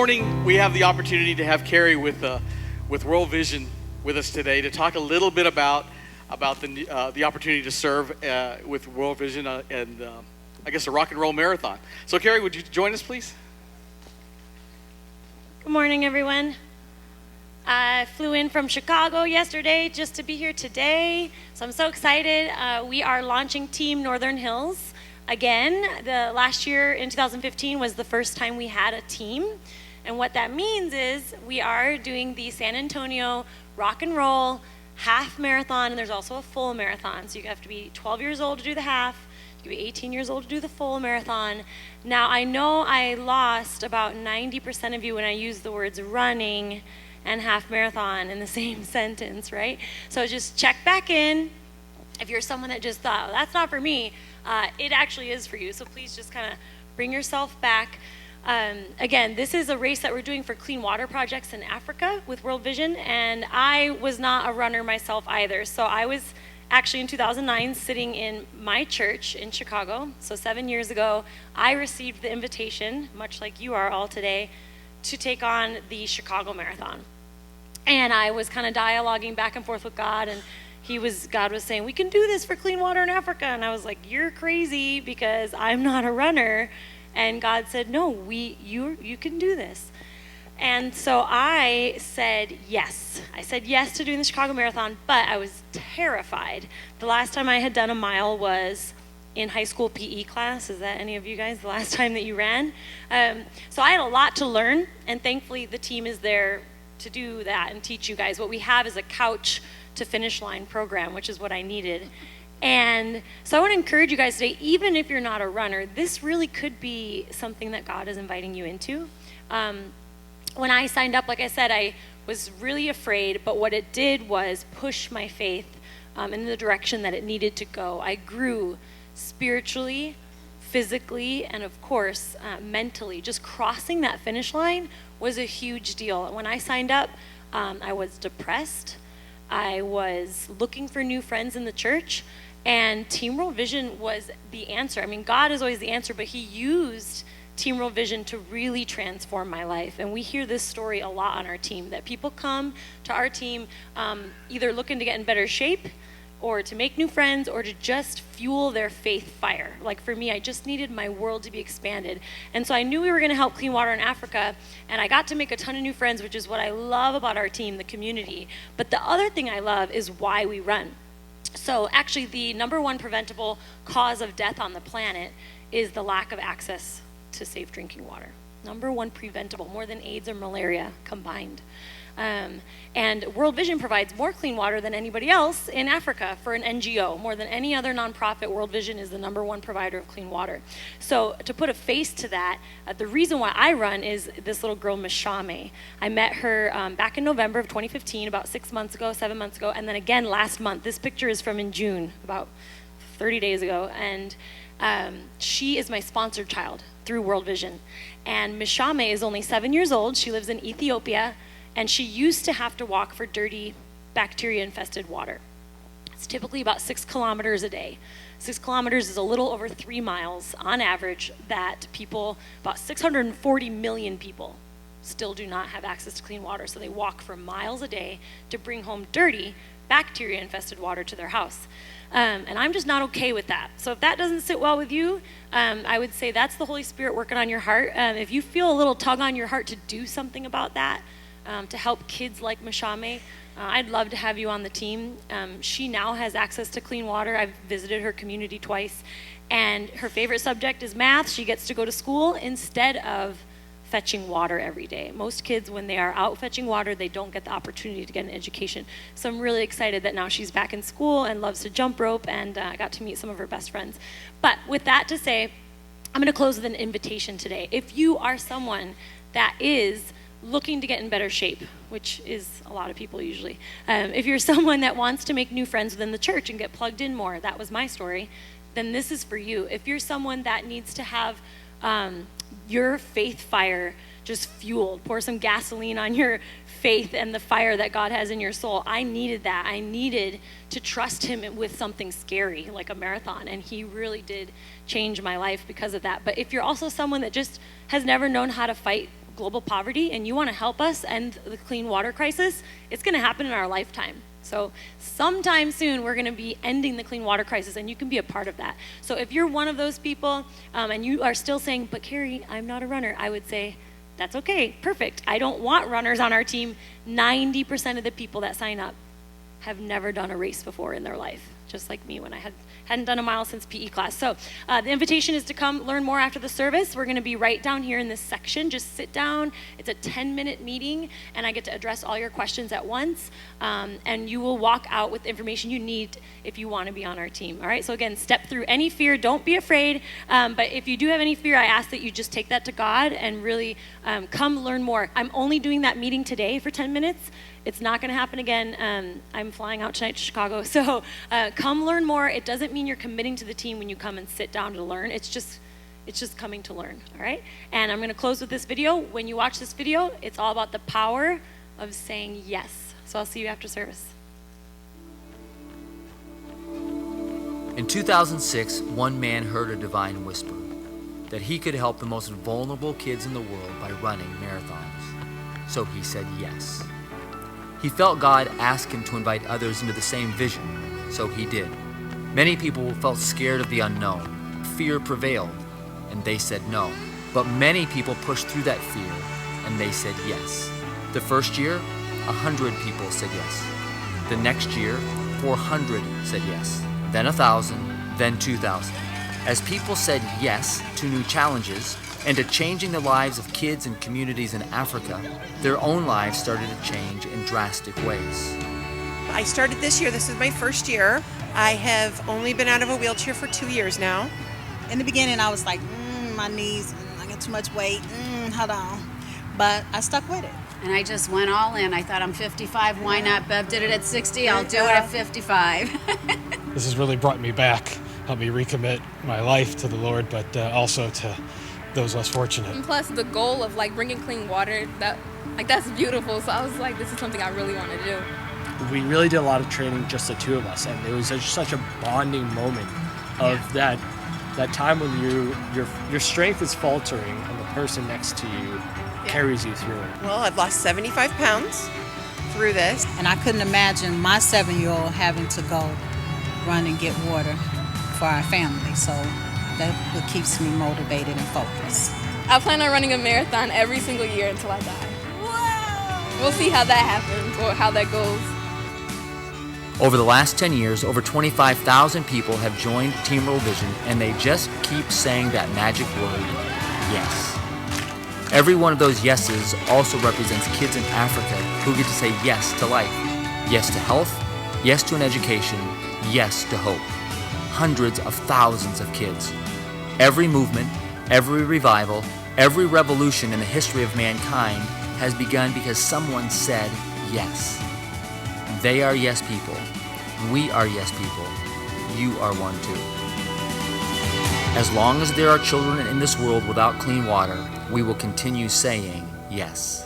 morning we have the opportunity to have Carrie with World Vision with us today to talk a little bit about the opportunity to serve with World Vision and I guess a rock and roll marathon. So Carrie, would you join us, please? Good morning, everyone. I flew in from Chicago yesterday just to be here today, so I'm so excited. We are launching Team Northern Hills again. The last year in 2015 was the first time we had a team, and what that means is we are doing the San Antonio rock and roll half marathon, and there's also a full marathon. So you have to be 12 years old to do the half. You can be 18 years old to do the full marathon. Now, I know I lost about 90% of you when I used the words running and half marathon in the same sentence, right? So just check back in. If you're someone that just thought, well, that's not for me, it actually is for you. So please just kind of bring yourself back. Again, this is a race that we're doing for clean water projects in Africa with World Vision, and I was not a runner myself either. So I was actually in 2009 sitting in my church in Chicago. So 7 years ago, I received the invitation, much like you are all today, to take on the Chicago Marathon. And I was kind of dialoguing back and forth with God, and God was saying, we can do this for clean water in Africa. And I was like, you're crazy because I'm not a runner. And God said, no, you can do this. And so I said yes. I said yes to doing the Chicago Marathon, but I was terrified. The last time I had done a mile was in high school PE class. Is that any of you guys the last time that you ran? So I had a lot to learn, and thankfully the team is there to do that and teach you guys. What we have is a couch to finish line program, which is what I needed. And so I want to encourage you guys today, even if you're not a runner, this really could be something that God is inviting you into. When I signed up, like I said, I was really afraid, but what it did was push my faith in the direction that it needed to go. I grew spiritually, physically, and of course, mentally. Just crossing that finish line was a huge deal. When I signed up, I was depressed. I was looking for new friends in the church, and Team World Vision was the answer. I mean, God is always the answer, but he used Team World Vision to really transform my life. And we hear this story a lot on our team, that people come to our team either looking to get in better shape or to make new friends or to just fuel their faith fire. Like for me, I just needed my world to be expanded. And so I knew we were gonna help clean water in Africa, and I got to make a ton of new friends, which is what I love about our team, the community. But the other thing I love is why we run. So actually the number one preventable cause of death on the planet is the lack of access to safe drinking water. Number one preventable, more than AIDS or malaria combined. And World Vision provides more clean water than anybody else in Africa for an NGO. More than any other nonprofit, World Vision is the number one provider of clean water. So to put a face to that, the reason why I run is this little girl, Mishame. I met her back in November of 2015, about 7 months ago, and then again last month. This picture is from in June, about 30 days ago, and she is my sponsored child through World Vision. And Mishame is only 7 years old. She lives in Ethiopia, and she used to have to walk for dirty, bacteria-infested water. It's typically about 6 kilometers a day. 6 kilometers is a little over 3 miles on average that people, about 640 million people, still do not have access to clean water. So they walk for miles a day to bring home dirty, bacteria-infested water to their house. And I'm just not okay with that. So if that doesn't sit well with you, I would say that's the Holy Spirit working on your heart. If you feel a little tug on your heart to do something about that, to help kids like Mishame, I'd love to have you on the team. She now has access to clean water. I've visited her community twice, and her favorite subject is math. She gets to go to school instead of fetching water every day. Most kids, when they are out fetching water, they don't get the opportunity to get an education. So I'm really excited that now she's back in school and loves to jump rope, and I got to meet some of her best friends. But with that to say, I'm going to close with an invitation today. If you are someone that is looking to get in better shape, which is a lot of people usually. If you're someone that wants to make new friends within the church and get plugged in more, that was my story, then this is for you. If you're someone that needs to have your faith fire just fueled, pour some gasoline on your faith and the fire that God has in your soul. I needed that. I needed to trust him with something scary like a marathon, and he really did change my life because of that. But if you're also someone that just has never known how to fight global poverty and you want to help us end the clean water crisis, it's going to happen in our lifetime. So sometime soon, we're going to be ending the clean water crisis, and you can be a part of that. So if you're one of those people and you are still saying, but Carrie, I'm not a runner, I would say, that's okay, perfect. I don't want runners on our team. 90% of the people that sign up have never done a race before in their life, just like me when I hadn't done a mile since PE class. So the invitation is to come learn more after the service. We're going to be right down here in this section. Just sit down. It's a 10-minute meeting, and I get to address all your questions at once, and you will walk out with the information you need if you want to be on our team. All right, so again, step through any fear. Don't be afraid, but if you do have any fear, I ask that you just take that to God and really come learn more. I'm only doing that meeting today for 10 minutes. It's not going to happen again. I'm flying out tonight to Chicago. So come learn more. It doesn't mean you're committing to the team when you come and sit down to learn. It's just coming to learn, all right? And I'm going to close with this video. When you watch this video, it's all about the power of saying yes. So I'll see you after service. In 2006, one man heard a divine whisper that he could help the most vulnerable kids in the world by running marathons. So he said yes. He felt God ask him to invite others into the same vision, so he did. Many people felt scared of the unknown. Fear prevailed, and they said no. But many people pushed through that fear, and they said yes. The first year, 100 people said yes. The next year, 400 said yes. Then 1,000, then 2,000. As people said yes to new challenges, and to changing the lives of kids and communities in Africa, their own lives started to change in drastic ways. I started this year. This is my first year. I have only been out of a wheelchair for 2 years now. In the beginning, I was like, my knees, I got too much weight, hold on. But I stuck with it. And I just went all in. I thought, I'm 55, why not? Bev did it at 60, I'll do it at 55. This has really brought me back, helped me recommit my life to the Lord, but also to those less fortunate. And plus the goal of like bringing clean water, that's beautiful. So I was like, this is something I really want to do. We really did a lot of training, just the two of us, and it was such a bonding moment of that time when your strength is faltering and the person next to you carries you through it. Well, I've lost 75 pounds through this. And I couldn't imagine my 7-year-old having to go run and get water for our family. So that what keeps me motivated and focused. I plan on running a marathon every single year until I die. Wow! We'll see how that happens or how that goes. Over the last 10 years, over 25,000 people have joined Team World Vision, and they just keep saying that magic word, yes. Every one of those yeses also represents kids in Africa who get to say yes to life, yes to health, yes to an education, yes to hope. Hundreds of thousands of kids. Every movement, every revival, every revolution in the history of mankind has begun because someone said yes. They are yes people. We are yes people. You are one too. As long as there are children in this world without clean water, we will continue saying yes.